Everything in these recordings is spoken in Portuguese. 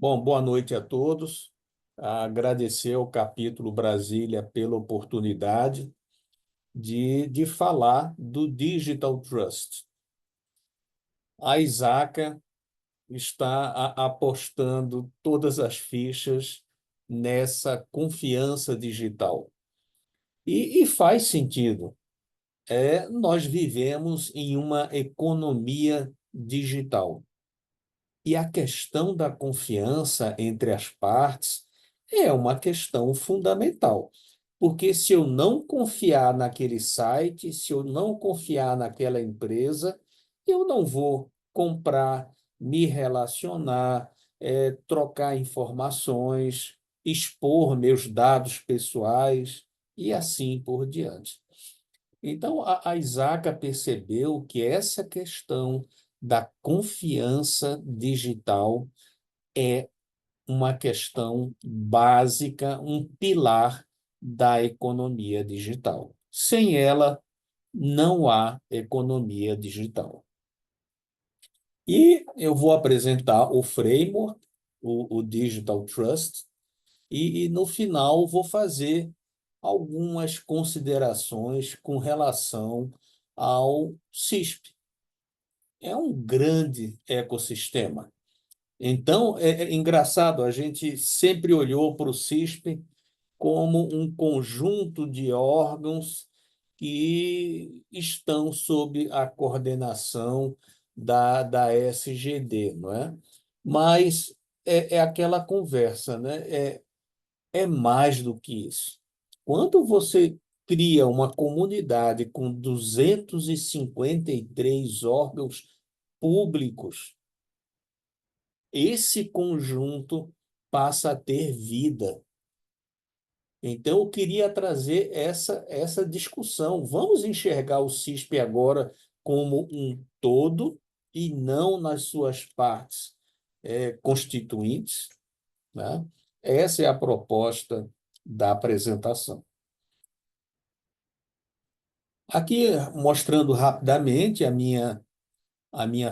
Bom, boa noite a todos. Agradecer ao Capítulo Brasília pela oportunidade de falar do Digital Trust. A Isaca está apostando todas as fichas nessa confiança digital. E faz sentido. Nós vivemos em uma economia digital. E a questão da confiança entre as partes é uma questão fundamental. Porque se eu não confiar naquele site, se eu não confiar naquela empresa, eu não vou comprar, me relacionar, trocar informações, expor meus dados pessoais e assim por diante. Então, a Isaca percebeu que essa questão da confiança digital é uma questão básica, um pilar da economia digital. Sem ela, não há economia digital. E eu vou apresentar o framework, o Digital Trust, e no final vou fazer algumas considerações com relação ao CISP. É um grande ecossistema. Então, é engraçado, a gente sempre olhou para o CISP como um conjunto de órgãos que estão sob a coordenação da SGD, não é? Mas é aquela conversa, né? É mais do que isso. Quando você cria uma comunidade com 253 órgãos públicos, esse conjunto passa a ter vida. Então, eu queria trazer essa discussão. Vamos enxergar o CISP agora como um todo e não nas suas partes constituintes, né? Essa é a proposta da apresentação. Aqui, mostrando rapidamente a minha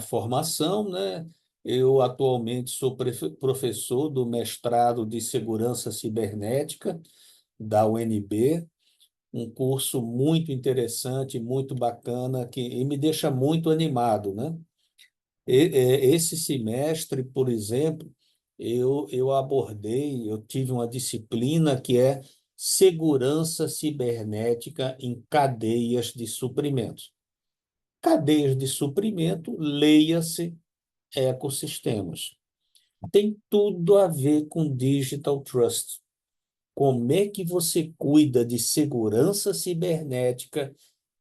formação, né? Eu atualmente sou professor do mestrado de Segurança Cibernética da UNB, um curso muito interessante, muito bacana, que me deixa muito animado, né? Esse semestre, por exemplo, eu abordei, eu tive uma disciplina que é Segurança Cibernética em Cadeias de Suprimentos. Cadeias de suprimento, leia-se ecossistemas. Tem tudo a ver com Digital Trust. Como é que você cuida de segurança cibernética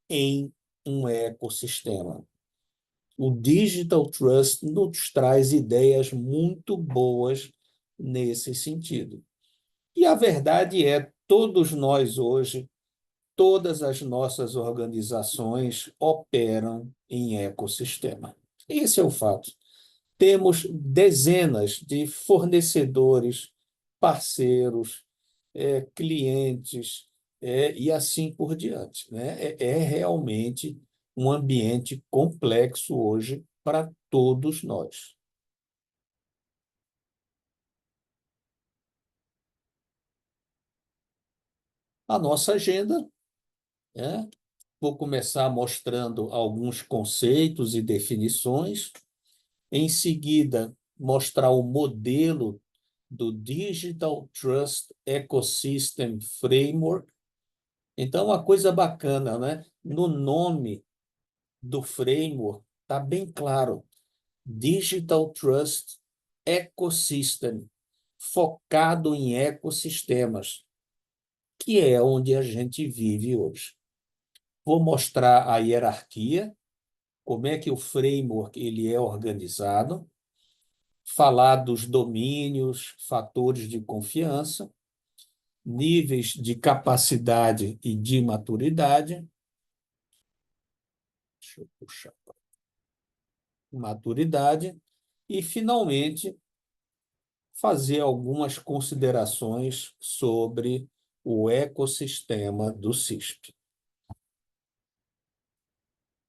em um ecossistema? O Digital Trust nos traz ideias muito boas nesse sentido. E a verdade é, todos nós hoje, todas as nossas organizações operam em ecossistema. Esse é o fato. Temos dezenas de fornecedores, parceiros, clientes, e assim por diante, né? É realmente um ambiente complexo hoje para todos nós. A nossa agenda, né? Vou começar mostrando alguns conceitos e definições. Em seguida, mostrar o modelo do Digital Trust Ecosystem Framework. Então, uma coisa bacana, né? No nome do framework está bem claro: Digital Trust Ecosystem, focado em ecossistemas, que é onde a gente vive hoje. Vou mostrar a hierarquia, como é que o framework ele é organizado, falar dos domínios, fatores de confiança, níveis de capacidade e de maturidade. Deixa eu puxar. Maturidade. E, finalmente, fazer algumas considerações sobre o ecossistema do CISP.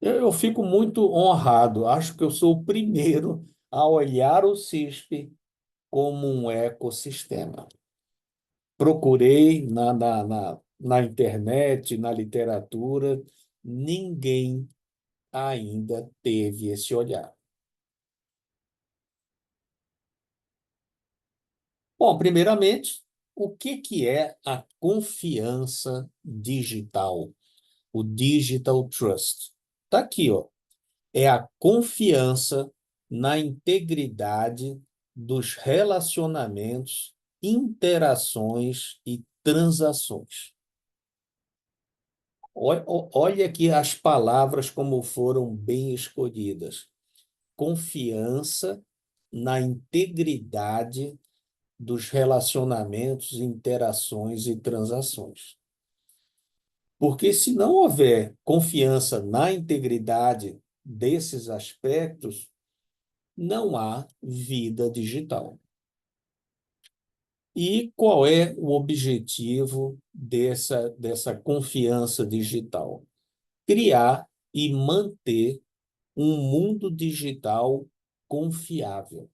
Eu fico muito honrado, acho que eu sou o primeiro a olhar o CISP como um ecossistema. Procurei na internet, na literatura, ninguém ainda teve esse olhar. Bom, primeiramente, o que é a confiança digital? O Digital Trust. Está aqui, ó. É a confiança na integridade dos relacionamentos, interações e transações. Olha aqui as palavras como foram bem escolhidas. Confiança na integridade dos relacionamentos, interações e transações. Porque se não houver confiança na integridade desses aspectos, não há vida digital. E qual é o objetivo dessa confiança digital? Criar e manter um mundo digital confiável.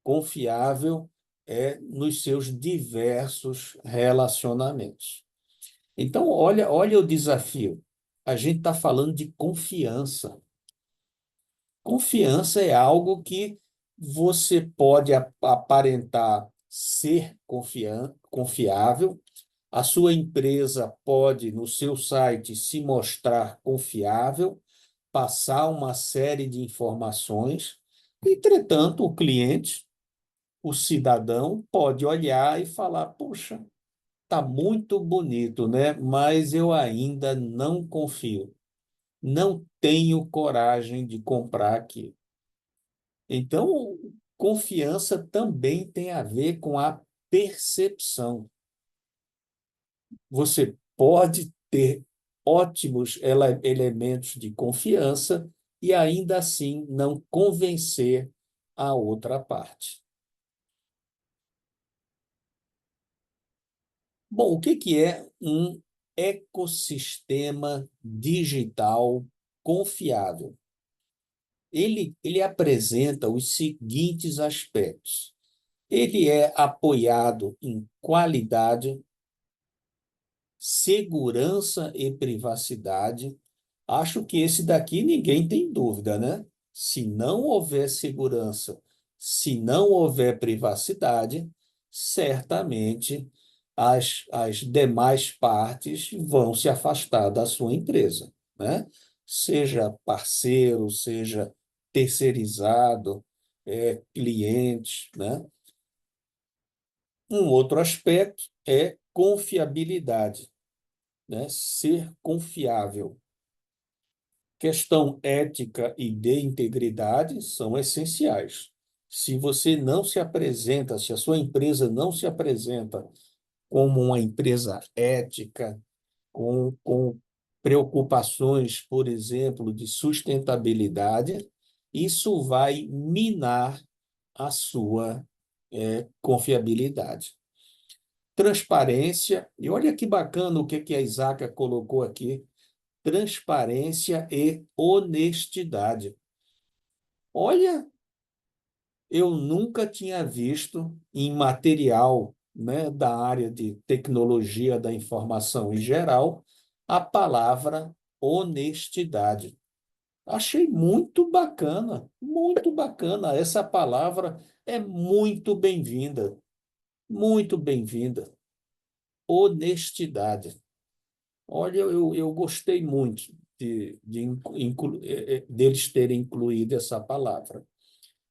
Confiável nos seus diversos relacionamentos. Então, olha o desafio. A gente está falando de confiança. Confiança é algo que você pode aparentar ser confiável, a sua empresa pode, no seu site, se mostrar confiável, passar uma série de informações. Entretanto, o cliente, o cidadão, pode olhar e falar: puxa, está muito bonito, né? Mas eu ainda não confio. Não tenho coragem de comprar aqui. Então, confiança também tem a ver com a percepção. Você pode ter ótimos elementos de confiança e ainda assim não convencer a outra parte. Bom, o que é um ecossistema digital confiável? Ele apresenta os seguintes aspectos. Ele é apoiado em qualidade, segurança e privacidade. Acho que esse daqui ninguém tem dúvida, né? Se não houver segurança, se não houver privacidade, certamente as demais partes vão se afastar da sua empresa, né? Seja parceiro, seja terceirizado, cliente, né? Um outro aspecto é confiabilidade, né? Ser confiável. Questão ética e de integridade são essenciais. Se você não se apresenta, se a sua empresa não se apresenta como uma empresa ética, com preocupações, por exemplo, de sustentabilidade, isso vai minar a sua confiabilidade. Transparência, e olha que bacana o que a Isaac colocou aqui: transparência e honestidade. Olha, eu nunca tinha visto em material, né, da área de tecnologia da informação em geral a palavra honestidade. Achei muito bacana, muito bacana. Essa palavra é muito bem-vinda, muito bem-vinda. Honestidade. Olha, eu gostei muito deles terem incluído essa palavra.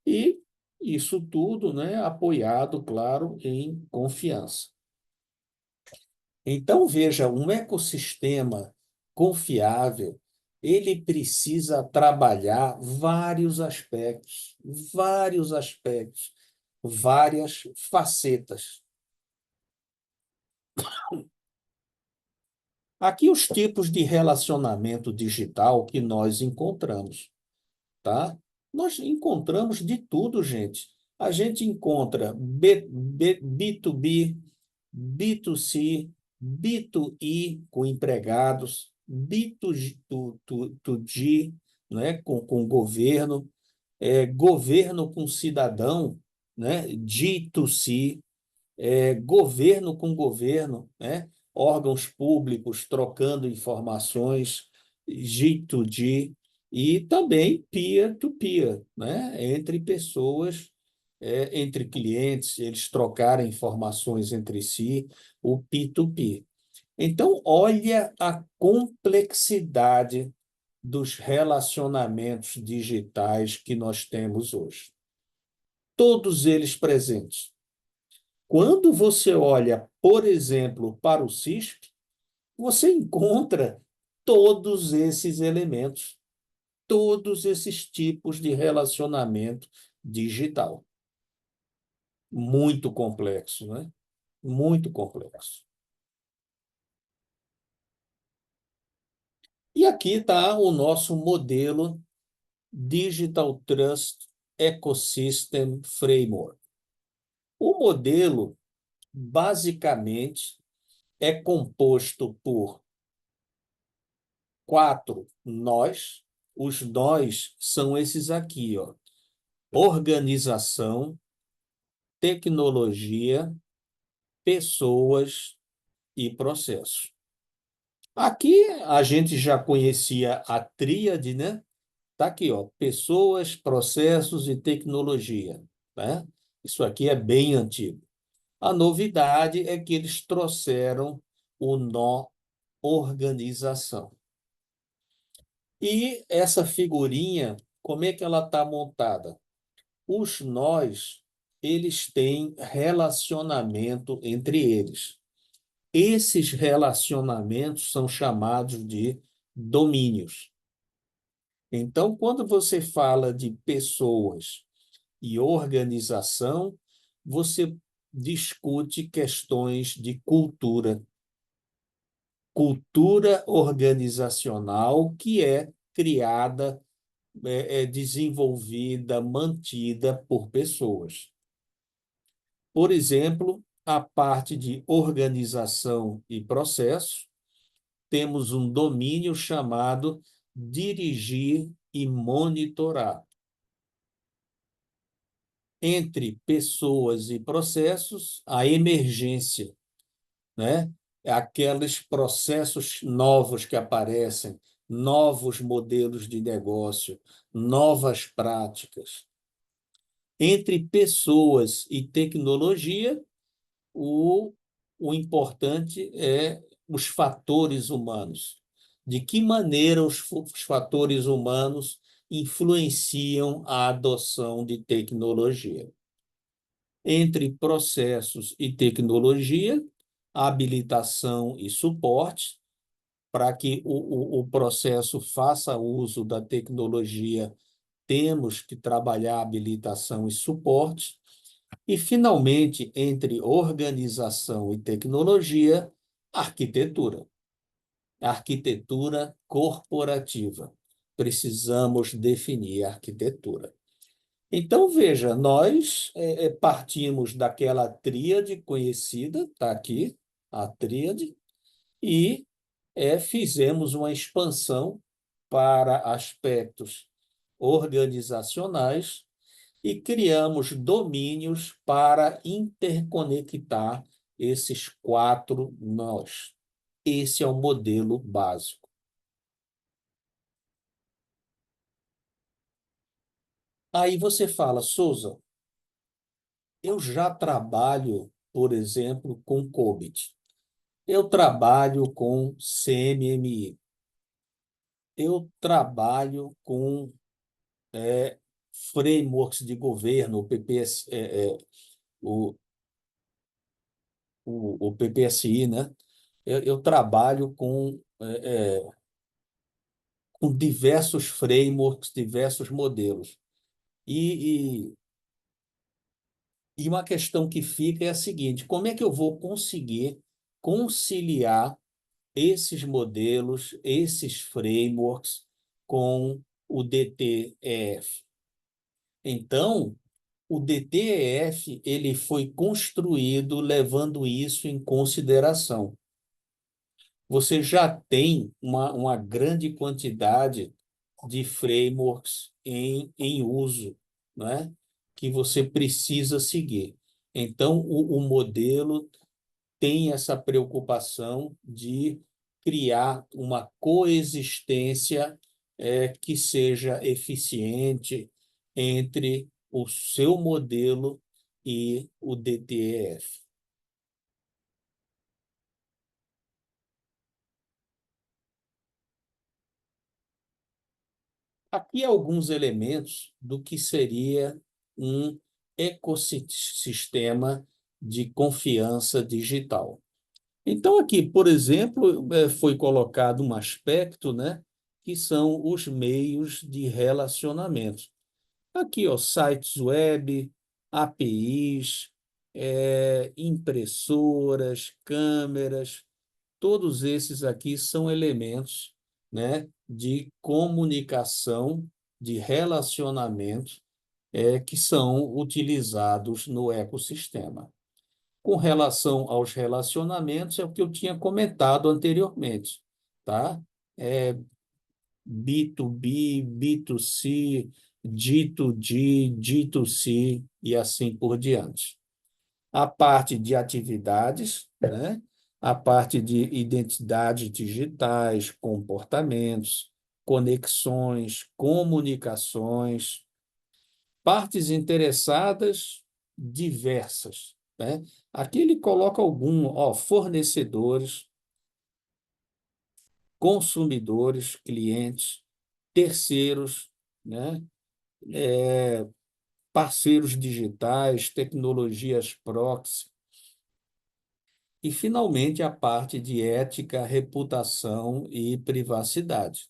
E isso tudo, né, apoiado, claro, em confiança. Então, veja, um ecossistema confiável, ele precisa trabalhar vários aspectos, várias facetas. Aqui os tipos de relacionamento digital que nós encontramos, tá? Nós encontramos de tudo, gente. A gente encontra B2B, B2C, B2E com empregados, B2G, né, com o governo. governo com cidadão, né? G2C, governo com governo, né? Órgãos públicos trocando informações, G2G, e também peer-to-peer, né? Entre pessoas, entre clientes, eles trocarem informações entre si, o P2P. Então, olha a complexidade dos relacionamentos digitais que nós temos hoje. Todos eles presentes. Quando você olha, por exemplo, para o CISP, você encontra todos esses elementos, todos esses tipos de relacionamento digital. Muito complexo, né? Muito complexo. E aqui está o nosso modelo Digital Trust Ecosystem Framework. O modelo, basicamente, é composto por 4 nós. Os nós são esses aqui, ó: organização, tecnologia, pessoas e processos. Aqui a gente já conhecia a tríade, né? Tá aqui, ó: pessoas, processos e tecnologia, né? Isso aqui é bem antigo. A novidade é que eles trouxeram o nó organização. E essa figurinha, como é que ela está montada? Os nós, eles têm relacionamento entre eles. Esses relacionamentos são chamados de domínios. Então, quando você fala de pessoas e organização, você discute questões de cultura. Cultura organizacional que é criada, desenvolvida, mantida por pessoas. Por exemplo, a parte de organização e processo, temos um domínio chamado dirigir e monitorar. Entre pessoas e processos, a emergência, né? Aqueles processos novos que aparecem, novos modelos de negócio, novas práticas. Entre pessoas e tecnologia, o, o importante é os fatores humanos. De que maneira os fatores humanos influenciam a adoção de tecnologia? Entre processos e tecnologia, habilitação e suporte, para que o processo faça uso da tecnologia, temos que trabalhar habilitação e suporte. E, finalmente, entre organização e tecnologia, arquitetura. Arquitetura corporativa. Precisamos definir a arquitetura. Então, veja, nós partimos daquela tríade conhecida, está aqui, a tríade, e fizemos uma expansão para aspectos organizacionais e criamos domínios para interconectar esses 4 nós. Esse é o modelo básico. Aí você fala: Souza, eu já trabalho, por exemplo, com COBIT. Eu trabalho com CMMI. Eu trabalho com frameworks de governo, o, o PPSI, né? Eu trabalho com diversos frameworks, diversos modelos. E, e uma questão que fica é a seguinte: como é que eu vou conseguir conciliar esses modelos, esses frameworks com o DTEF? Então, o DTEF ele foi construído levando isso em consideração. Você já tem uma grande quantidade de frameworks em uso, né? Que você precisa seguir. Então, o modelo tem essa preocupação de criar uma coexistência que seja eficiente entre o seu modelo e o DTEF. Aqui alguns elementos do que seria um ecossistema de confiança digital. Então, aqui, por exemplo, foi colocado um aspecto, né, que são os meios de relacionamento. Aqui, ó, sites web, APIs, impressoras, câmeras, todos esses aqui são elementos, né, de comunicação, de relacionamento, que são utilizados no ecossistema. Com relação aos relacionamentos, é o que eu tinha comentado anteriormente, tá? É B2B, B2C, G2G, G2C e assim por diante. A parte de atividades, né? A parte de identidades digitais, comportamentos, conexões, comunicações, partes interessadas diversas, né? Aqui ele coloca algum, ó, fornecedores, consumidores, clientes, terceiros, né? Parceiros digitais, tecnologias proxy, e, finalmente, a parte de ética, reputação e privacidade,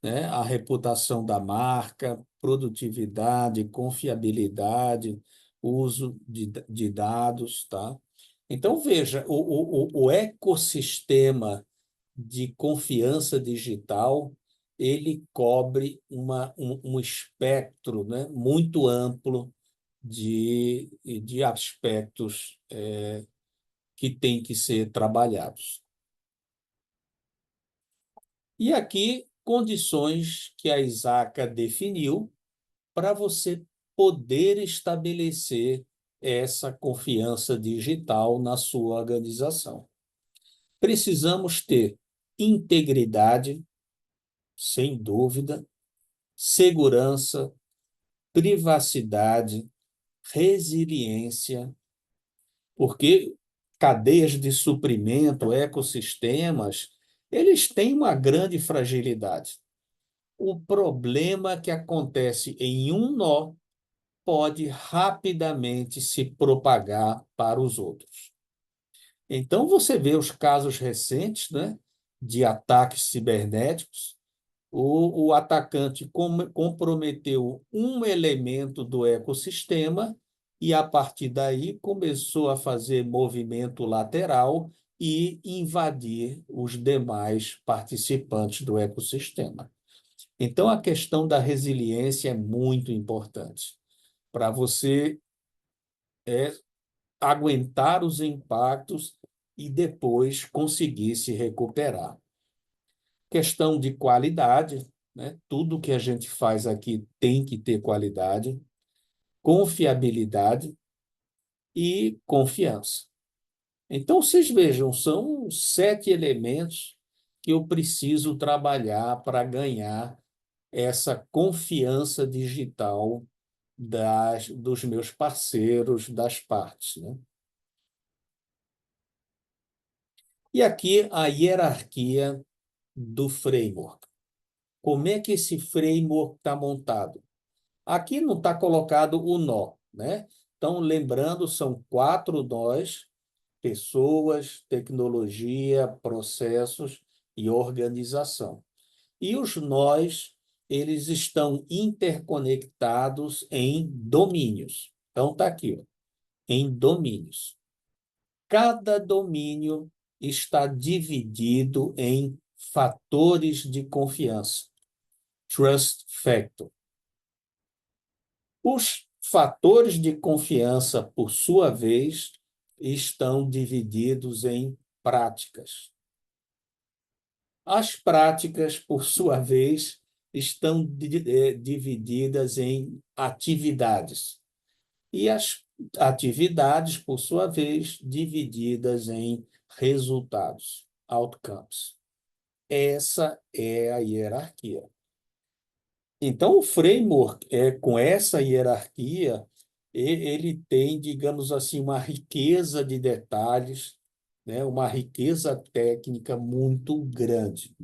né? A reputação da marca, produtividade, confiabilidade, uso de dados, tá? Então, veja, o ecossistema de confiança digital, ele cobre um espectro, né, muito amplo de aspectos que têm que ser trabalhados. E aqui, condições que a ISACA definiu para você poder estabelecer essa confiança digital na sua organização. Precisamos ter integridade, sem dúvida, segurança, privacidade, resiliência, porque cadeias de suprimento, ecossistemas, eles têm uma grande fragilidade. O problema que acontece em um nó pode rapidamente se propagar para os outros. Então, você vê os casos recentes, né, de ataques cibernéticos. O atacante comprometeu um elemento do ecossistema e, a partir daí, começou a fazer movimento lateral e invadir os demais participantes do ecossistema. Então, a questão da resiliência é muito importante para você aguentar os impactos e depois conseguir se recuperar. Questão de qualidade, né? Tudo que a gente faz aqui tem que ter qualidade, confiabilidade e confiança. Então, vocês vejam, são 7 elementos que eu preciso trabalhar para ganhar essa confiança digital dos meus parceiros, das partes, né? E aqui a hierarquia do framework. Como é que esse framework está montado? Aqui não está colocado o nó, né? Então, lembrando, são 4 nós: pessoas, tecnologia, processos e organização. E os nós, eles estão interconectados em domínios. Então, está aqui, ó, em domínios. Cada domínio está dividido em fatores de confiança, trust factor. Os fatores de confiança, por sua vez, estão divididos em práticas. As práticas, por sua vez, estão divididas em atividades. E as atividades, por sua vez, divididas em resultados, outcomes. Essa é a hierarquia. Então, o framework, com essa hierarquia, ele tem, digamos assim, uma riqueza de detalhes, né? Uma riqueza técnica muito grande,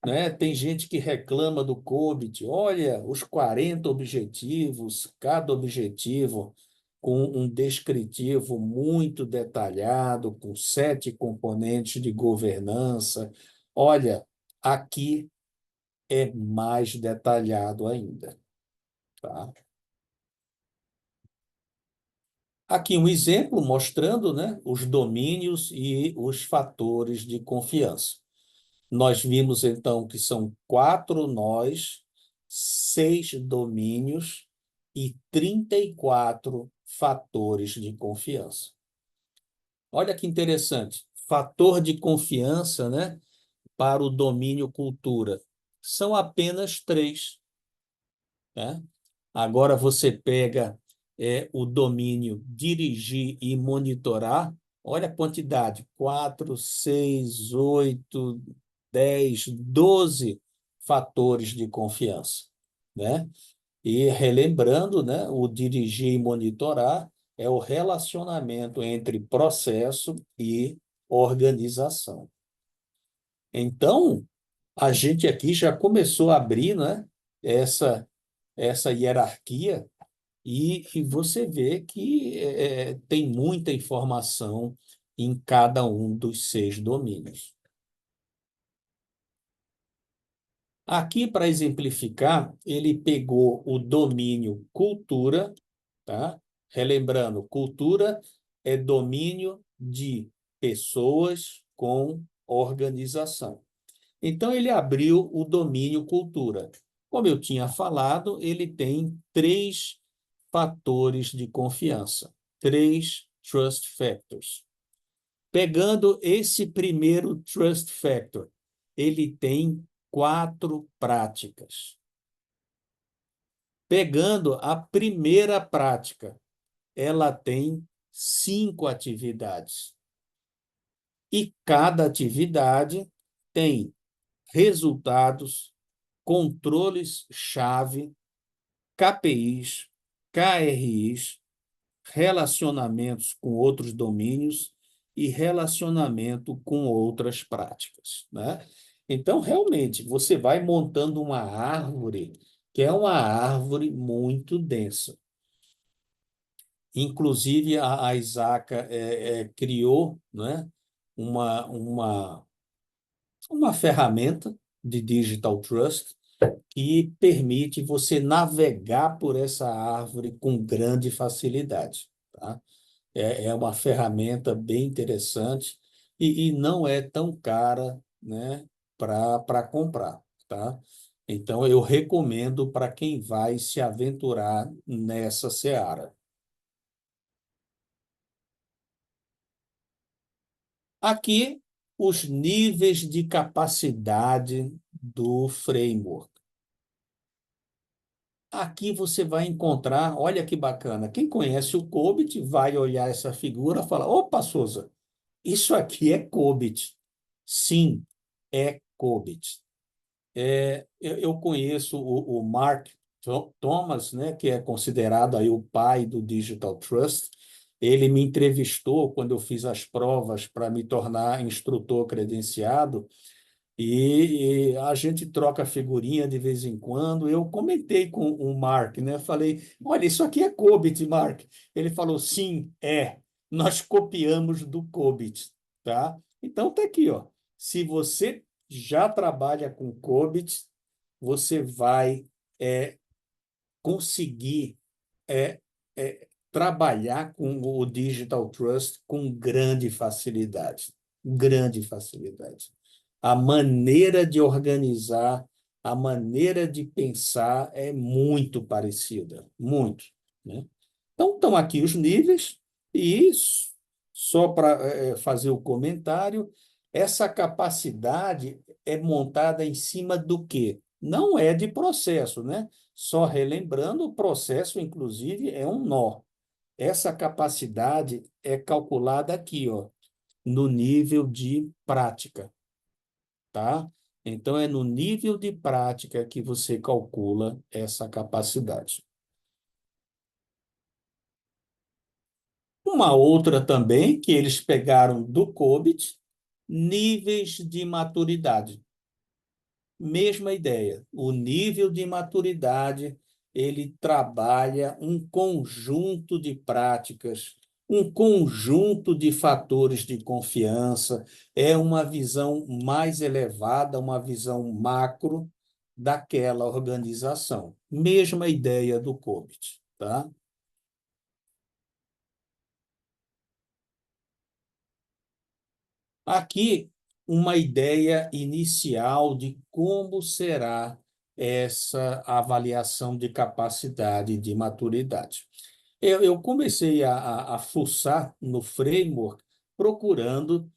né? Tem gente que reclama do COBIT, olha, os 40 objetivos, cada objetivo com um descritivo muito detalhado, com 7 componentes de governança. Olha, aqui é mais detalhado ainda, tá? Aqui um exemplo mostrando, né, os domínios e os fatores de confiança. Nós vimos, então, que são 4 nós, 6 domínios e 34 fatores de confiança. Olha que interessante. Fator de confiança, né, para o domínio cultura. São apenas 3, né? Agora você pega o domínio dirigir e monitorar, olha a quantidade: 4, 6, 8, 10, 12 fatores de confiança, né? E relembrando, né, o dirigir e monitorar é o relacionamento entre processo e organização. Então, a gente aqui já começou a abrir, né, essa hierarquia e você vê que tem muita informação em cada um dos 6 domínios. Aqui, para exemplificar, ele pegou o domínio cultura, tá? Relembrando, cultura é domínio de pessoas com organização. Então, ele abriu o domínio cultura. Como eu tinha falado, ele tem 3 fatores de confiança, 3 trust factors. Pegando esse primeiro trust factor, ele tem 4 práticas. Pegando a primeira prática, ela tem 5 atividades. E cada atividade tem resultados, controles-chave, KPIs, KRIs, relacionamentos com outros domínios e relacionamento com outras práticas, né? Então, realmente, você vai montando uma árvore que é uma árvore muito densa. Inclusive, a Isaac criou, né, uma ferramenta de Digital Trust que permite você navegar por essa árvore com grande facilidade, tá? É uma ferramenta bem interessante e não é tão cara, né, para comprar, tá? Então, eu recomendo para quem vai se aventurar nessa seara. Aqui, os níveis de capacidade do framework. Aqui você vai encontrar, olha que bacana, quem conhece o COBIT vai olhar essa figura e falar, opa, Souza, isso aqui é COBIT. Sim, é COBIT. Eu conheço o Mark Thomas, né, que é considerado aí o pai do Digital Trust. Ele me entrevistou quando eu fiz as provas para me tornar instrutor credenciado e a gente troca figurinha de vez em quando. Eu comentei com o Mark, né? Falei, olha, isso aqui é COBIT, Mark. Ele falou, sim, é. Nós copiamos do COBIT, tá? Então tá aqui, ó. Se você já trabalha com COBIT, você vai conseguir é, trabalhar com o Digital Trust com grande facilidade. Grande facilidade. A maneira de organizar, a maneira de pensar é muito parecida, muito, né? Então, estão aqui os níveis, e isso, só para fazer o comentário, essa capacidade é montada em cima do quê? Não é de processo, né? Só relembrando, o processo, inclusive, é um nó. Essa capacidade é calculada aqui, ó, no nível de prática, tá? Então, é no nível de prática que você calcula essa capacidade. Uma outra também, que eles pegaram do COBIT, níveis de maturidade. Mesma ideia. O nível de maturidade, ele trabalha um conjunto de práticas, um conjunto de fatores de confiança, é uma visão mais elevada, uma visão macro daquela organização. Mesma ideia do COBIT, tá? Aqui, uma ideia inicial de como será essa avaliação de capacidade de maturidade. Eu comecei a fuçar no framework, procurando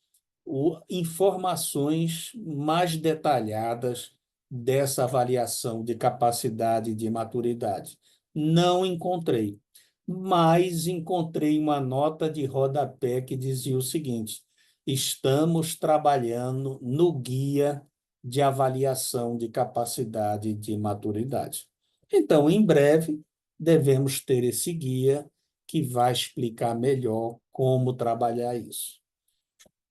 informações mais detalhadas dessa avaliação de capacidade de maturidade. Não encontrei, mas encontrei uma nota de rodapé que dizia o seguinte: estamos trabalhando no guia de avaliação de capacidade de maturidade. Então, em breve, devemos ter esse guia que vai explicar melhor como trabalhar isso.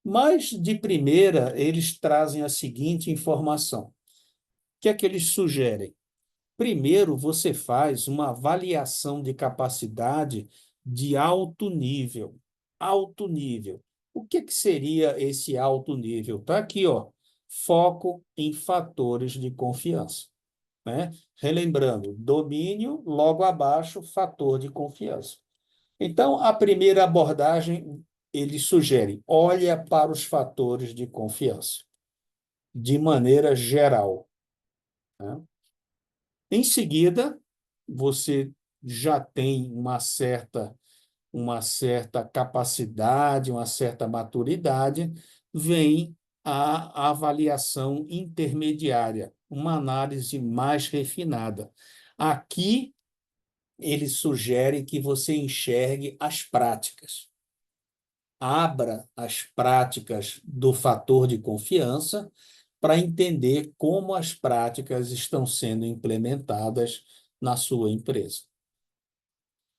Mas, de primeira, eles trazem a seguinte informação. O que é que eles sugerem? Primeiro, você faz uma avaliação de capacidade de alto nível. Alto nível. O que seria esse alto nível? Está aqui, ó, foco em fatores de confiança, né? Relembrando, domínio, logo abaixo, fator de confiança. Então, a primeira abordagem, ele sugere, olha para os fatores de confiança, de maneira geral, né? Em seguida, você já tem uma certa capacidade, uma certa maturidade, vem a avaliação intermediária, uma análise mais refinada. Aqui, ele sugere que você enxergue as práticas. Abra as práticas do fator de confiança para entender como as práticas estão sendo implementadas na sua empresa.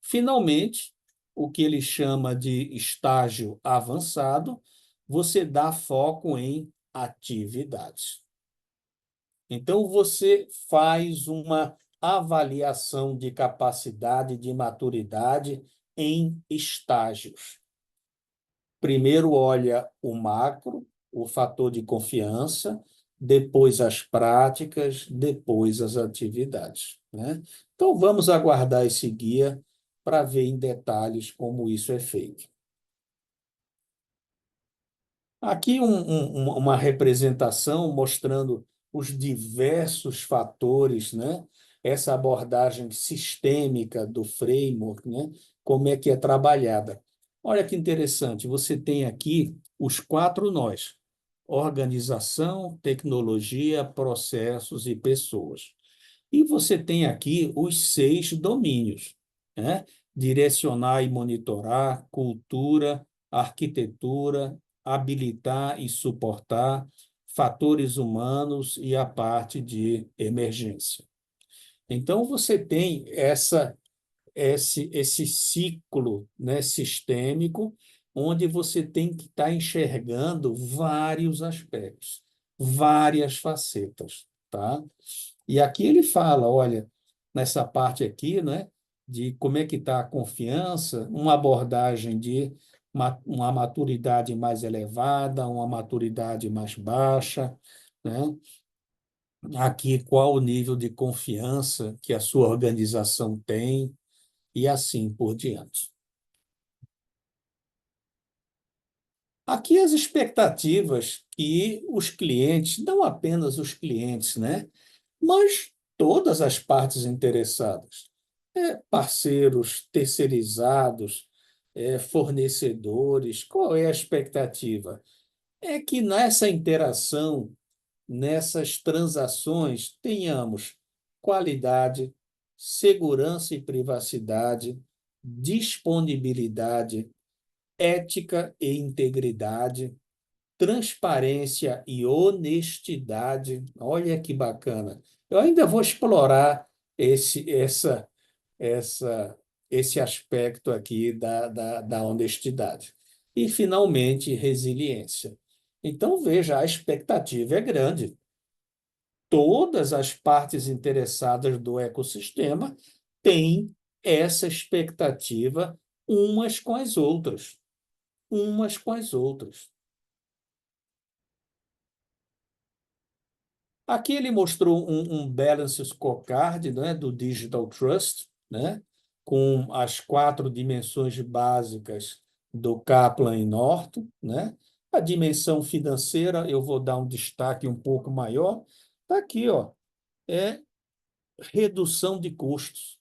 Finalmente, o que ele chama de estágio avançado, você dá foco em atividades. Então, você faz uma avaliação de capacidade de maturidade em estágios. Primeiro olha o macro, o fator de confiança, depois as práticas, depois as atividades, né? Então, vamos aguardar esse guia para ver em detalhes como isso é feito. Aqui uma representação mostrando os diversos fatores, né? Essa abordagem sistêmica do framework, né? Como é que é trabalhada. Olha que interessante, você tem aqui os quatro nós: organização, tecnologia, processos e pessoas. E você tem aqui os seis domínios, né? Direcionar e monitorar, cultura, arquitetura, habilitar e suportar, fatores humanos e a parte de emergência. Então, você tem esse ciclo, né, sistêmico, onde você tem que estar enxergando vários aspectos, várias facetas, tá? E aqui ele fala, olha, nessa parte aqui, né, de como é que está a confiança, uma abordagem de uma maturidade mais elevada, uma maturidade mais baixa, né? Aqui qual o nível de confiança que a sua organização tem e assim por diante. Aqui as expectativas que os clientes, não apenas os clientes, né, mas todas as partes interessadas, parceiros terceirizados, fornecedores, qual é a expectativa? É que nessa interação nessas transações tenhamos qualidade, segurança e privacidade, disponibilidade, ética e integridade, transparência e honestidade. Olha que bacana. Eu ainda vou explorar essa, esse aspecto aqui da honestidade. E, finalmente, resiliência. Então, veja, a expectativa é grande. Todas as partes interessadas do ecossistema têm essa expectativa umas com as outras, umas com as outras. Aqui ele mostrou um Balance Scorecard, né, do Digital Trust, né, com as 4 dimensões básicas do Kaplan e Norton, né? A dimensão financeira, eu vou dar um destaque um pouco maior. Está aqui, ó, é redução de custos.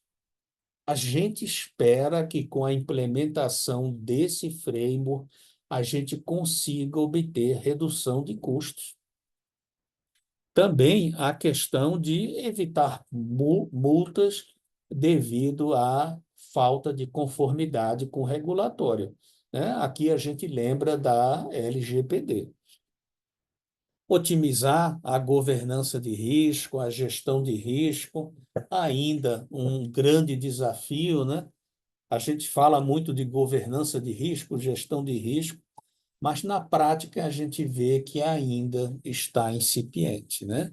A gente espera que com a implementação desse framework a gente consiga obter redução de custos. Também a questão de evitar multas devido à falta de conformidade com o regulatório, né? Aqui a gente lembra da LGPD. Otimizar a governança de risco, a gestão de risco, ainda um grande desafio, né? A gente fala muito de governança de risco, gestão de risco, mas na prática a gente vê que ainda está incipiente, né?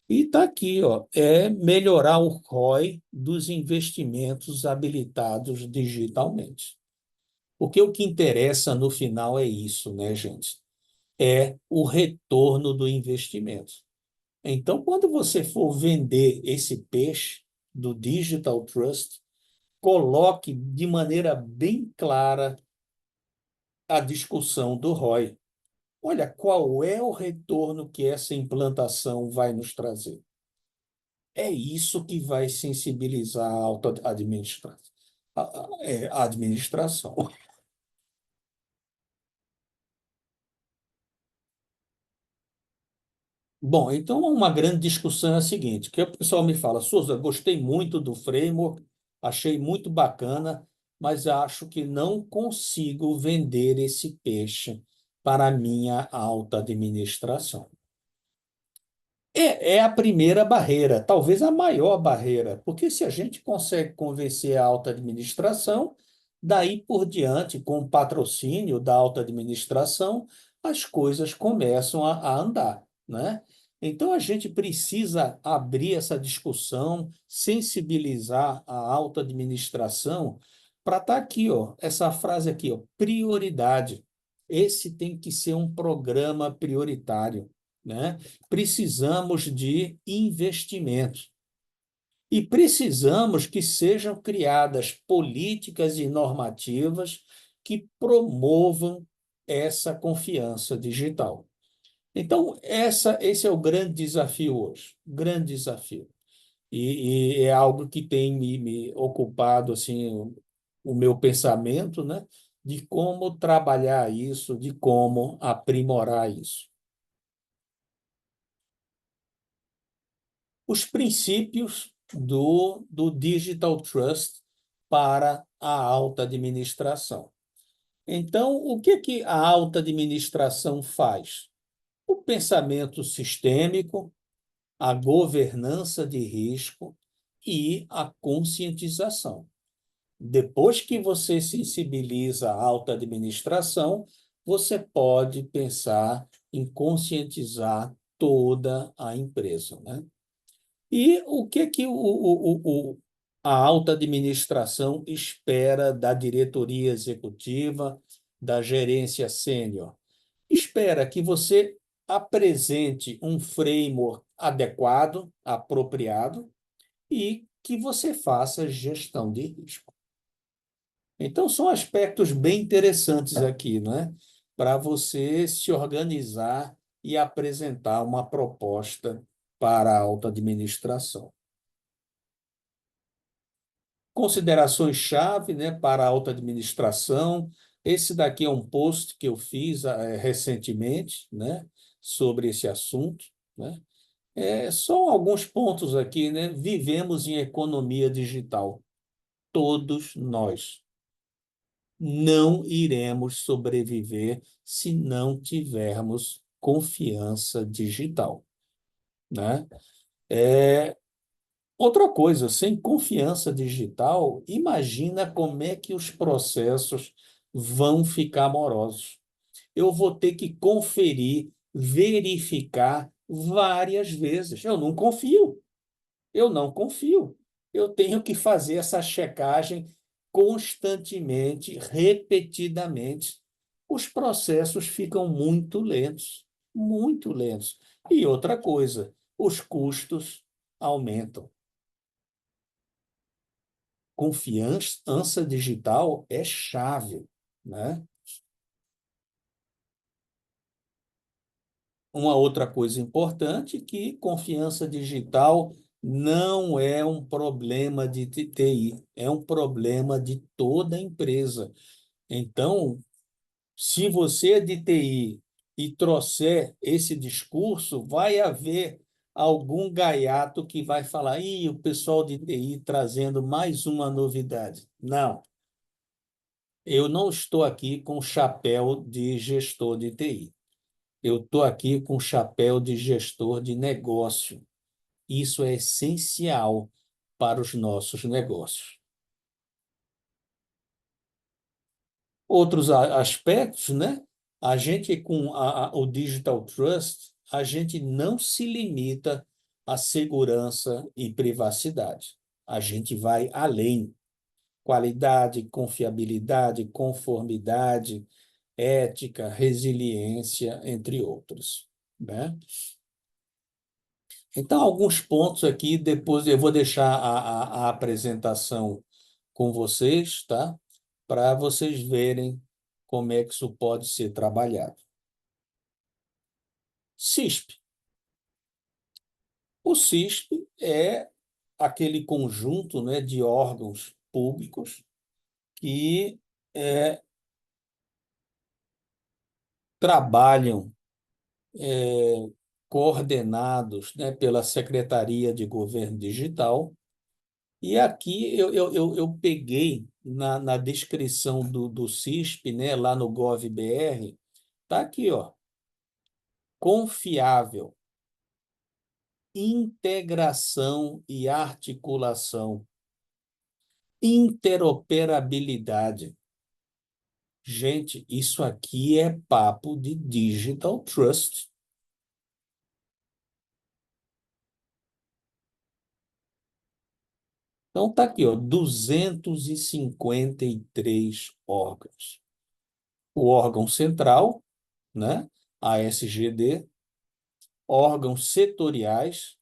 E está aqui, ó, é melhorar o ROI dos investimentos habilitados digitalmente. Porque o que interessa no final é isso, né, gente? É o retorno do investimento. Então, quando você for vender esse peixe do Digital Trust, coloque de maneira bem clara a discussão do ROI. Olha, qual é o retorno que essa implantação vai nos trazer? É isso que vai sensibilizar a alta administração. A administração. Bom, então uma grande discussão é a seguinte, que o pessoal me fala, Souza, gostei muito do framework, achei muito bacana, mas acho que não consigo vender esse peixe para a minha alta administração. É a primeira barreira, talvez a maior barreira, porque se a gente consegue convencer a alta administração, daí por diante, com o patrocínio da alta administração, as coisas começam a andar, né? Então a gente precisa abrir essa discussão, sensibilizar a alta administração para estar aqui, ó, essa frase aqui, ó, prioridade. Esse tem que ser um programa prioritário, né? Precisamos de investimentos e precisamos que sejam criadas políticas e normativas que promovam essa confiança digital. Então, esse é o grande desafio hoje, grande desafio. E é algo que tem me ocupado assim, o meu pensamento, né? De como trabalhar isso, de como aprimorar isso. Os princípios do Digital Trust para a alta administração. Então, o que a alta administração faz? O pensamento sistêmico, a governança de risco e a conscientização. Depois que você sensibiliza a alta administração, você pode pensar em conscientizar toda a empresa, né? E o que a alta administração espera da diretoria executiva, da gerência sênior? Espera que você apresente um framework adequado, apropriado, e que você faça gestão de risco. Então, são aspectos bem interessantes aqui, né? Para você se organizar e apresentar uma proposta para a alta administração. Considerações-chave, né, para a alta administração. Esse daqui é um post que eu fiz recentemente, né, sobre esse assunto. né? Só alguns pontos aqui, né? Vivemos em economia digital. Todos nós não iremos sobreviver se não tivermos confiança digital, né? É, outra coisa, sem confiança digital, imagina como é que os processos vão ficar morosos. Eu vou ter que conferir, verificar várias vezes. Eu não confio. Eu não confio. Eu tenho que fazer essa checagem constantemente, repetidamente. Os processos ficam muito lentos, muito lentos. E outra coisa, os custos aumentam. Confiança digital é chave, né? Uma outra coisa importante que confiança digital não é um problema de TI, é um problema de toda empresa. Então, se você é de TI e trouxer esse discurso, vai haver algum gaiato que vai falar: Ih, o pessoal de TI trazendo mais uma novidade. Não, eu não estou aqui com o chapéu de gestor de TI. Eu estou aqui com o chapéu de gestor de negócio. Isso é essencial para os nossos negócios. Outros aspectos, né? A gente, com o Digital Trust, a gente não se limita à segurança e privacidade. A gente vai além. Qualidade, confiabilidade, conformidade, ética, resiliência, entre outros, né? Então, alguns pontos aqui, depois eu vou deixar a apresentação com vocês, tá? Para vocês verem como é que isso pode ser trabalhado. CISP. O CISP é aquele conjunto, né, de órgãos públicos que trabalham coordenados, né, pela Secretaria de Governo Digital. E aqui eu peguei na descrição do CISP, né, lá no GovBR, tá aqui, ó, confiável, integração e articulação, interoperabilidade. Gente, isso aqui é papo de Digital Trust. Então tá aqui, ó, 253 órgãos. O órgão central, né, ASGD, órgãos setoriais,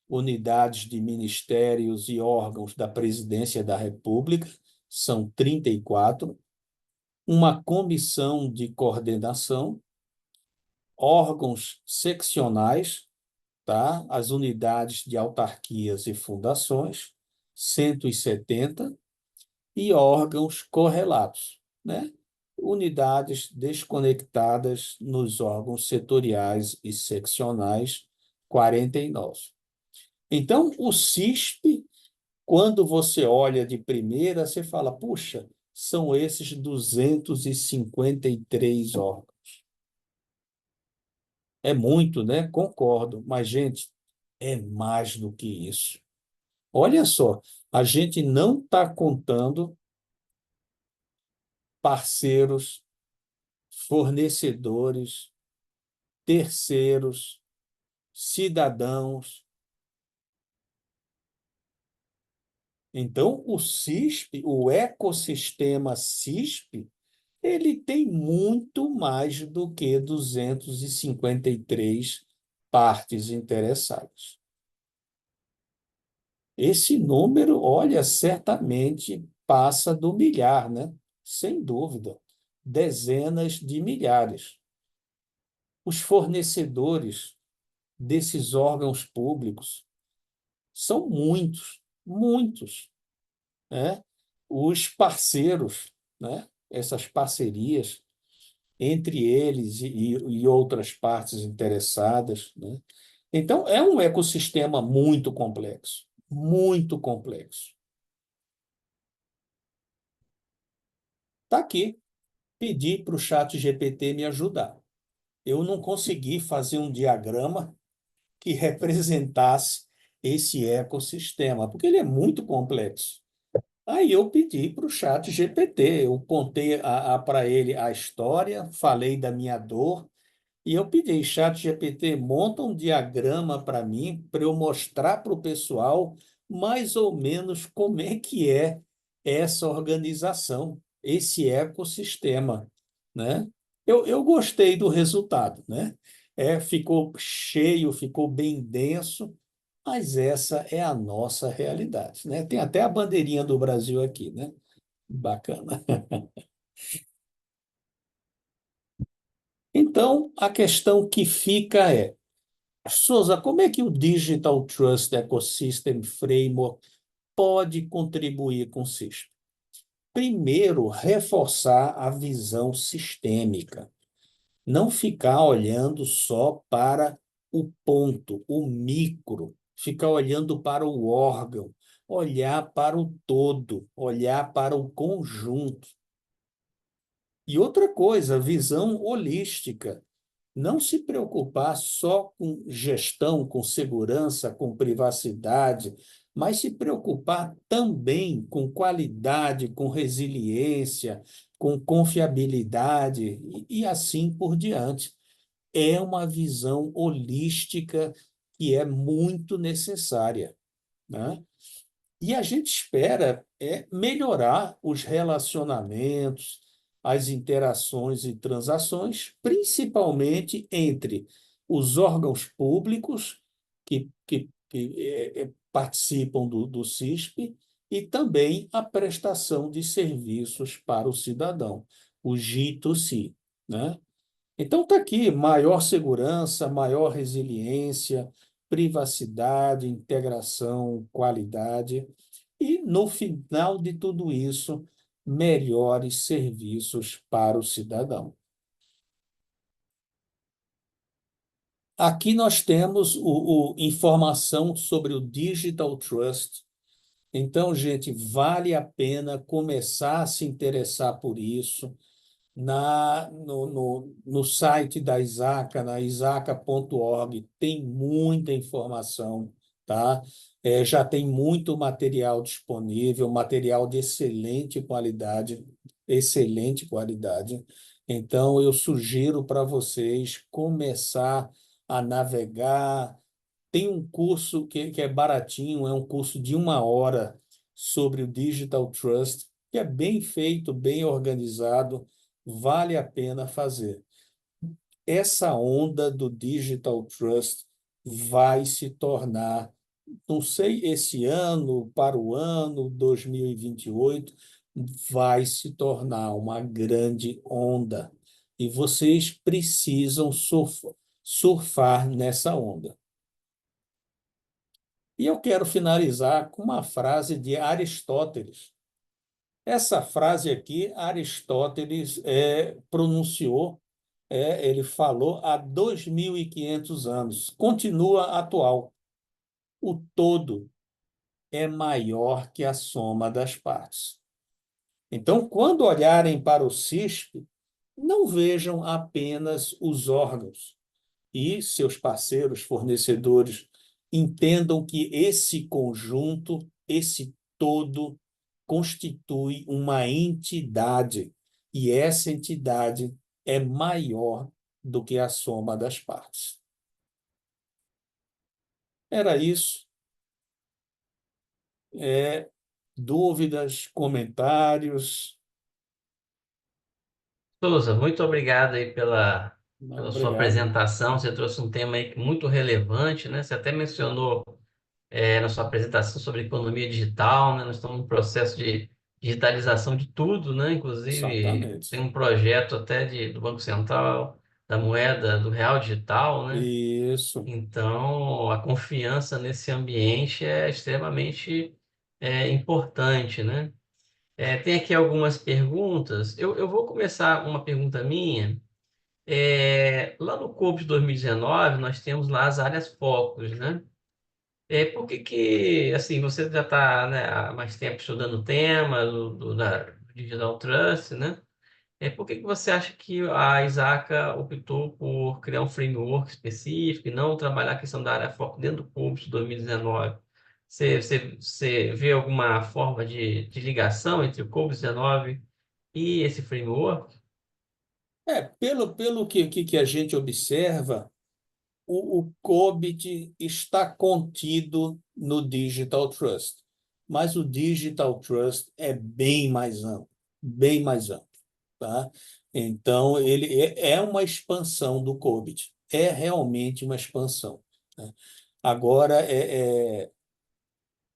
unidades de ministérios e órgãos da Presidência da República, são 34, uma comissão de coordenação, órgãos seccionais, tá? As unidades de autarquias e fundações, 170, e órgãos correlatos, né? Unidades desconectadas nos órgãos setoriais e seccionais, 49. Então, o CISP, quando você olha de primeira, você fala, puxa, são esses 253 órgãos. É muito, né? Concordo, mas, gente, é mais do que isso. Olha só, a gente não está contando parceiros, fornecedores, terceiros, cidadãos. Então, o CISP, o ecossistema CISP, ele tem muito mais do que 253 partes interessadas. Esse número, olha, certamente passa do milhar, né? Sem dúvida. Dezenas de milhares. Os fornecedores desses órgãos públicos são muitos, muitos, né? Os parceiros, né? Essas parcerias entre eles e outras partes interessadas, né? Então, é um ecossistema muito complexo, muito complexo. Está aqui, pedi para o chat GPT me ajudar. Eu não consegui fazer um diagrama que representasse esse ecossistema, porque ele é muito complexo. Aí eu pedi para o chat GPT, eu contei para ele a história, falei da minha dor, e eu pedi, chat GPT, monta um diagrama para mim, para eu mostrar para o pessoal mais ou menos como é que é essa organização, esse ecossistema, né? Eu gostei do resultado, né? Ficou cheio, ficou bem denso, mas essa é a nossa realidade, né? Tem até a bandeirinha do Brasil aqui, né? Bacana. Então, a questão que fica é, Souza, como é que o Digital Trust Ecosystem Framework pode contribuir com o SISP? Primeiro, reforçar a visão sistêmica. Não ficar olhando só para o ponto, o micro, ficar olhando para o órgão, olhar para o todo, olhar para o conjunto. E outra coisa, visão holística. Não se preocupar só com gestão, com segurança, com privacidade, mas se preocupar também com qualidade, com resiliência, com confiabilidade e assim por diante. É uma visão holística que é muito necessária, né? E a gente espera melhorar os relacionamentos, as interações e transações, principalmente entre os órgãos públicos que participam do CISP e também a prestação de serviços para o cidadão, o G2C, né? Então, está aqui maior segurança, maior resiliência, privacidade, integração, qualidade e, no final de tudo isso, melhores serviços para o cidadão. Aqui nós temos informação sobre o Digital Trust. Então, gente, vale a pena começar a se interessar por isso. No site da Isaca, na isaca.org, tem muita informação, tá? Já tem muito material disponível, material de excelente qualidade, excelente qualidade. Então, eu sugiro para vocês começar a navegar. Tem um curso que é baratinho, é um curso de 1 hora sobre o Digital Trust, que é bem feito, bem organizado, vale a pena fazer. Essa onda do Digital Trust vai se tornar, não sei, esse ano, para o ano 2028, vai se tornar uma grande onda. E vocês precisam surfar nessa onda. E eu quero finalizar com uma frase de Aristóteles. Essa frase aqui, Aristóteles pronunciou, ele falou há 2.500 anos, continua atual. O todo é maior que a soma das partes. Então, quando olharem para o CISP, não vejam apenas os órgãos e seus parceiros, fornecedores, entendam que esse conjunto, esse todo, constitui uma entidade, e essa entidade é maior do que a soma das partes. Era isso. É, dúvidas, comentários? Souza, muito obrigado aí Não, pela sua obrigado. apresentação. Você trouxe um tema aí muito relevante, né? Você até mencionou na sua apresentação sobre economia digital, né? Nós estamos no processo de digitalização de tudo, né? Inclusive, tem Exatamente. um projeto até do Banco Central, da moeda, do real digital, né? Isso. Então, a confiança nesse ambiente é extremamente importante, né? Tem aqui algumas perguntas. Eu vou começar uma pergunta minha. Lá no COB de 2019, nós temos lá as áreas focos, né? Por que que, assim, você já está, né, há mais tempo estudando o tema da Digital Trust, né? Por que que você acha que a Isaac optou por criar um framework específico e não trabalhar a questão da área foco dentro do COB de 2019? Você vê alguma forma de ligação entre o COB 19 e esse framework? Pelo que a gente observa, o COBIT está contido no Digital Trust, mas o Digital Trust é bem mais amplo, tá? Então, ele é uma expansão do COBIT, é realmente uma expansão, né? Agora,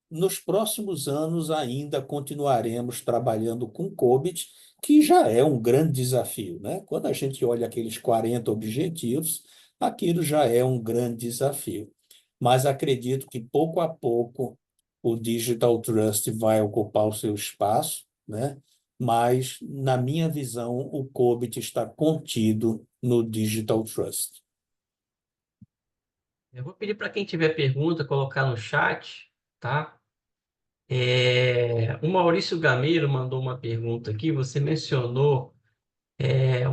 nos próximos anos ainda continuaremos trabalhando com COBIT, que já é um grande desafio, né? Quando a gente olha aqueles 40 objetivos, aquilo já é um grande desafio. Mas acredito que pouco a pouco o Digital Trust vai ocupar o seu espaço, né? Mas, na minha visão, o COBIT está contido no Digital Trust. Eu vou pedir para quem tiver pergunta colocar no chat, tá? O Maurício Gameiro mandou uma pergunta aqui. Você mencionou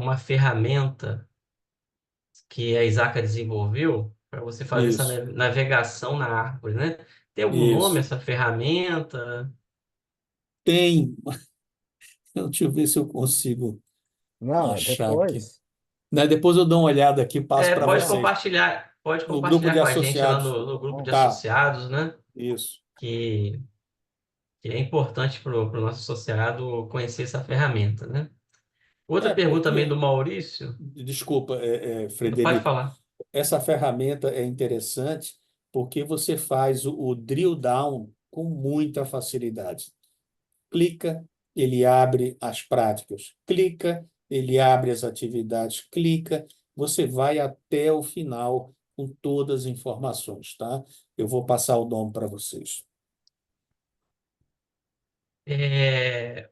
uma ferramenta que a Isaac desenvolveu para você fazer essa Isso, navegação na árvore, né? Tem algum nome isso. essa ferramenta? Tem. Deixa eu ver se eu consigo Não, é achar aqui. depois. Né? Depois eu dou uma olhada aqui, passo para vocês. Pode No grupo compartilhar de com a gente lá associados. no grupo de Bom, Tá, associados, né? isso. Que, que é importante para o nosso associado conhecer essa ferramenta, né? Outra pergunta também do Porque, Maurício, desculpa, pode Frederico, falar. essa ferramenta é interessante porque você faz o drill down com muita facilidade. Clica, ele abre as práticas. Clica, ele abre as atividades. Clica, você vai até o final com todas as informações, tá? Eu vou passar o nome para vocês. É,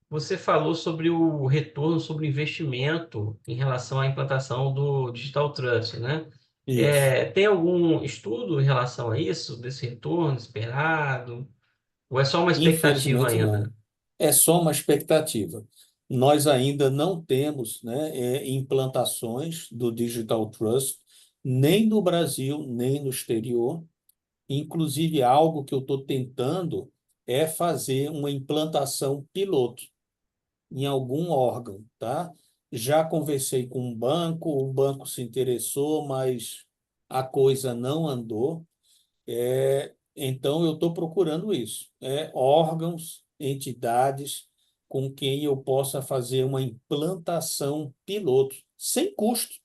Você falou sobre o retorno sobre o investimento em relação à implantação do Digital Trust, né? Isso. Tem algum estudo em relação a isso, desse retorno esperado? Ou é só uma expectativa Infelizmente, não. ainda? É só uma expectativa. Nós ainda não temos, né, implantações do Digital Trust, nem no Brasil, nem no exterior. Inclusive, algo que eu estou tentando é fazer uma implantação piloto em algum órgão, tá? Já conversei com um banco, o banco se interessou, mas a coisa não andou. Então, eu estou procurando isso. Órgãos, entidades com quem eu possa fazer uma implantação piloto, sem custo,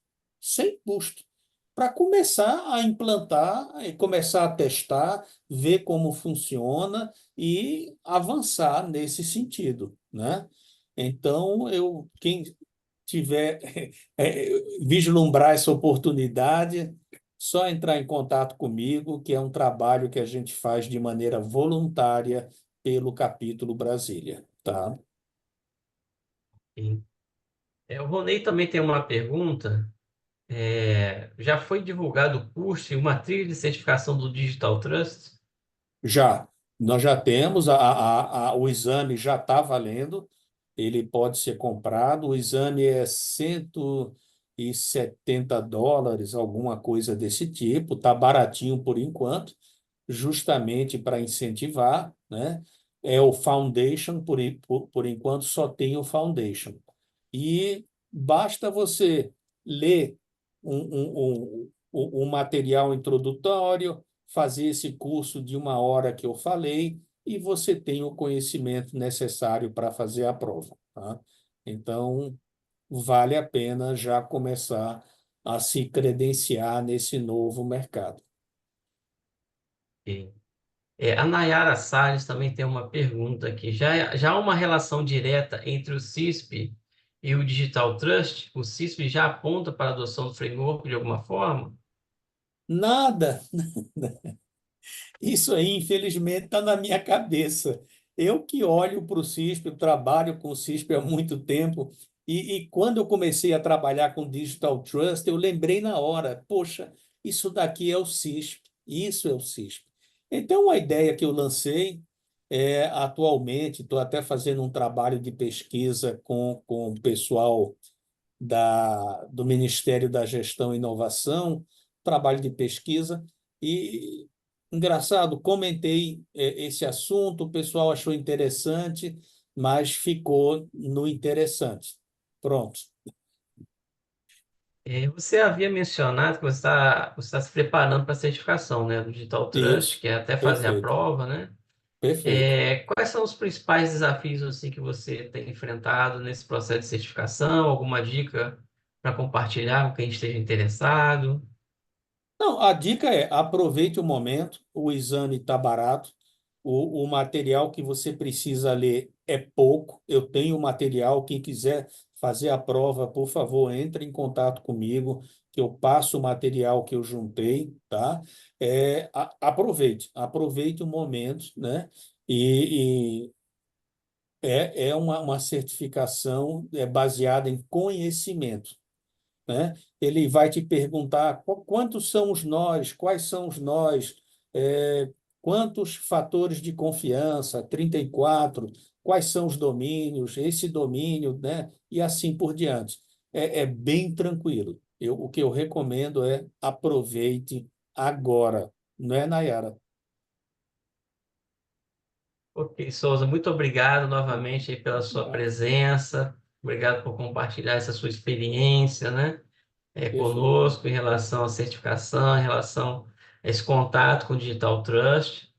para começar a implantar, e começar a testar, ver como funciona e avançar nesse sentido, né? Então, quem tiver vislumbrar essa oportunidade, só entrar em contato comigo, que é um trabalho que a gente faz de maneira voluntária pelo Capítulo Brasília, tá? Sim. O Ronei também tem uma pergunta. Já foi divulgado o curso e uma trilha de certificação do Digital Trust? Já, nós já temos, o exame já está valendo, ele pode ser comprado, o exame é US$ 170, alguma coisa desse tipo, está baratinho por enquanto, justamente para incentivar, né? É o Foundation, por enquanto só tem o Foundation. E basta você ler um material introdutório, fazer esse curso de 1 hora que eu falei, e você tem o conhecimento necessário para fazer a prova, tá? Então, vale a pena já começar a se credenciar nesse novo mercado. Ok. A Nayara Salles também tem uma pergunta aqui. Já há uma relação direta entre o CISP e o Digital Trust? O CISP já aponta para a adoção do framework de alguma forma? Nada. Isso aí, infelizmente, está na minha cabeça. Eu que olho para o CISP, eu trabalho com o CISP há muito tempo, E quando eu comecei a trabalhar com Digital Trust, eu lembrei na hora, poxa, isso daqui é o CISP, isso é o CISP. Então, a ideia que eu lancei atualmente, estou até fazendo um trabalho de pesquisa com o pessoal do Ministério da Gestão e Inovação, trabalho de pesquisa, e engraçado, comentei esse assunto, o pessoal achou interessante, mas ficou no interessante. Pronto. Você havia mencionado que você está se preparando para a certificação, né, do Digital Trust, Isso, que é até fazer a perfeito, prova, né? perfeito. Quais são os principais desafios assim que você tem enfrentado nesse processo de certificação? Alguma dica para compartilhar com quem esteja interessado? Não, a dica é aproveite o momento, o exame está barato, o material que você precisa ler é pouco. Eu tenho o material, quem quiser fazer a prova, por favor, entre em contato comigo, que eu passo o material que eu juntei, tá? Aproveite o momento, né? E é uma certificação baseada em conhecimento, né? Ele vai te perguntar quantos são os nós, quais são os nós, quantos fatores de confiança, 34, quais são os domínios, esse domínio, né? E assim por diante. É bem tranquilo. O que eu recomendo é aproveite agora, não é, Nayara? Ok, Souza, muito obrigado novamente aí pela sua Ah, presença. Obrigado por compartilhar essa sua experiência, né, perfeito. conosco em relação à certificação, em relação a esse contato com o Digital Trust.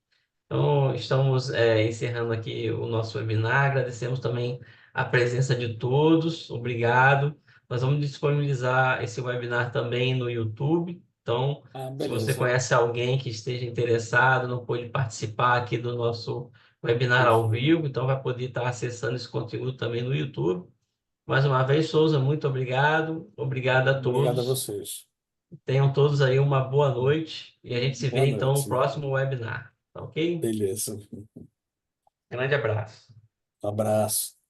Então, estamos encerrando aqui o nosso webinar. Agradecemos também a presença de todos. Obrigado. Nós vamos disponibilizar esse webinar também no YouTube. Então, Ah, se você beleza. conhece alguém que esteja interessado, não pôde participar aqui do nosso webinar ao Perfeito. vivo, então vai poder estar acessando esse conteúdo também no YouTube. Mais uma vez, Souza, muito obrigado. Obrigado a Obrigado a todos. vocês. Tenham todos aí uma boa noite e a gente se Boa vê então no noite. próximo webinar. Tá ok? Beleza. Grande abraço. Abraço.